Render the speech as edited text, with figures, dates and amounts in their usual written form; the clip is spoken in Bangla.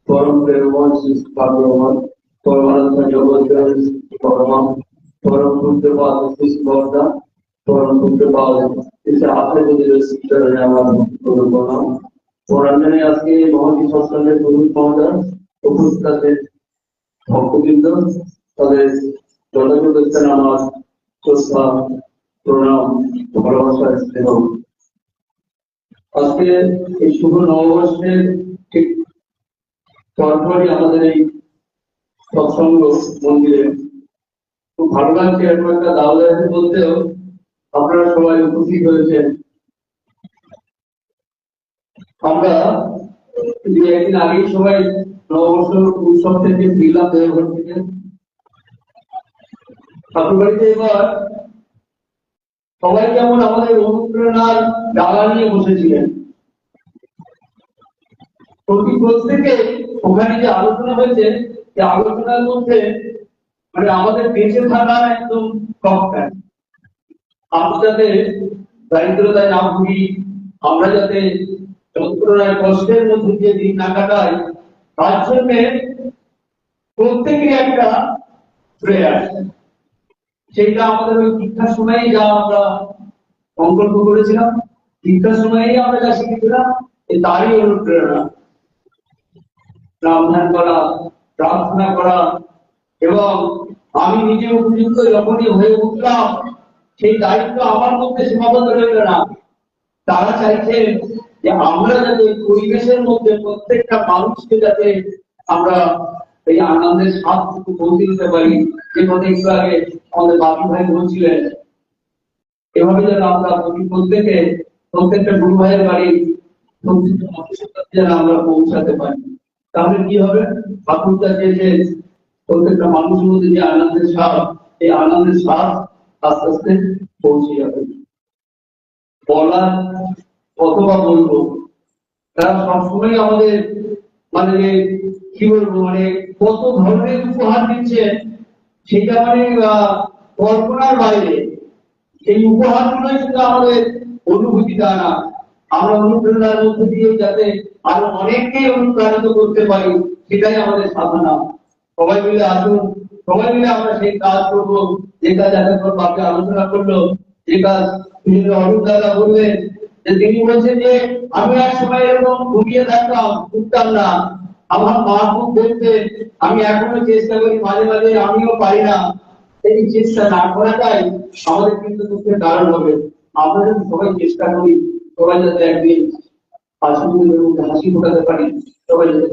परम प्रेमवान श्री भगवान परमानंद जगोदर परम परम पुत्रपाद श्री बौद्धा परम पुत्रपाद इसे आपने मुझे शिक्षा देने वाला प्रणाम और अन्य आज के बहुत ही सत्संग गुरु महोदय उपस्थित भक्तबृंद তাদের যথাযথ স্থানে আমার শ্রদ্ধা প্রণাম ভালোবাসা এবং আজকে এই শুভ নববর্ষের ঠিক তারপরে আমাদের এই সৎসঙ্গ মন্দিরে খুব ভালো লাগছে। এরকম একটা দাওয়াত বলতেও আপনারা সবাই উপস্থিত হয়েছেন। আমরা একদিন আগেই সবাই নববর্ষ উৎসব থেকে ফিরলাম দেওঘর থেকে। ঠাকুরবাড়িতে এবার সবাই যেমন আমাদের অনুপ্রেরণার ডালা নিয়ে বসেছিলেন, প্রতি প্রত্যেকে ওখানে যে আলোচনা হয়েছে যে আলোচনার মধ্যে মানে আমাদের বেঁচে থাকার একদম টপটা, আমরা যাতে দারিদ্রতায় না ভুগি, আমরা যাতে যন্ত্রণায় কষ্টের মধ্যে দিয়ে দিন না কাটাই, তার জন্য প্রত্যেকের একটা প্রেয়ার। সেইটা আমাদের ওই দীক্ষার সময়ই যা আমরা সংকল্প করেছিলাম, দীক্ষার সময়ই আমরা যা শিখেছিলাম, তারই অনুপ্রেরণা। নাম ধ্যান করা, প্রার্থনা করা, এবং আমি নিজে উপযুক্ত যখনই হয়ে উঠলাম সেই দায়িত্ব আমার মধ্যে সীমাবদ্ধ রইল না। তারা চাইছে যে আমরা যাতে পরিবেশের মধ্যে প্রত্যেকটা মানুষকে যাতে আমরা এই আনন্দের স্বাদটুকু পৌঁছে দিতে পারি, যে কথা একটু আগে আমাদের বাপু ভাই বলছিলেন। এভাবে যেন আমরা প্রত্যেকটা গুরু ভাইয়ের বাড়ি যেন আমরা পৌঁছাতে পারি। তাহলে কি হবে? ঠাকুরদা যে প্রত্যেকটা মানুষের মধ্যে যে আনন্দের স্বাদ, এই আনন্দের স্বাদ আস্তে আস্তে পৌঁছে যাবে। বলা অথবা বলবো, তারা সবসময় আমাদের মানে কি বলবো, মানে কত ধরনের উপহার দিচ্ছে সেটা মানে কল্পনার বাইরে। এই উপহারগুলোই কিন্তু আমাদের অনুভূতি দেয় না। আমরা অনুপ্রেরণার মধ্যে দিয়ে যাতে আরো অনেককে অনুপ্রাণিত করতে পারি, সেটাই আমাদের সাধনা। সবাই মিলে আসুন, সবাই মিলে আমরা সেই কাজ করবো যে কাজ এতক্ষণ বাকি আলোচনা করলো, যে কাজ অরূপ দাদা বললেন যে তিনি বলছেন যে আমি এক সময় এরকম ঘুমিয়ে থাকতাম, উঠতাম না, আমার মা খুব বলতেন, আমি এখনো চেষ্টা করি, মাঝে মাঝে আমিও পারি না। এই চেষ্টা না করাটাই আমাদের কিন্তু দুঃখের কারণ হবে। আমরা যদি সবাই চেষ্টা করি, সবাই যাতে একদিন হাসি ফোটাতে পারি, সবাই যাতে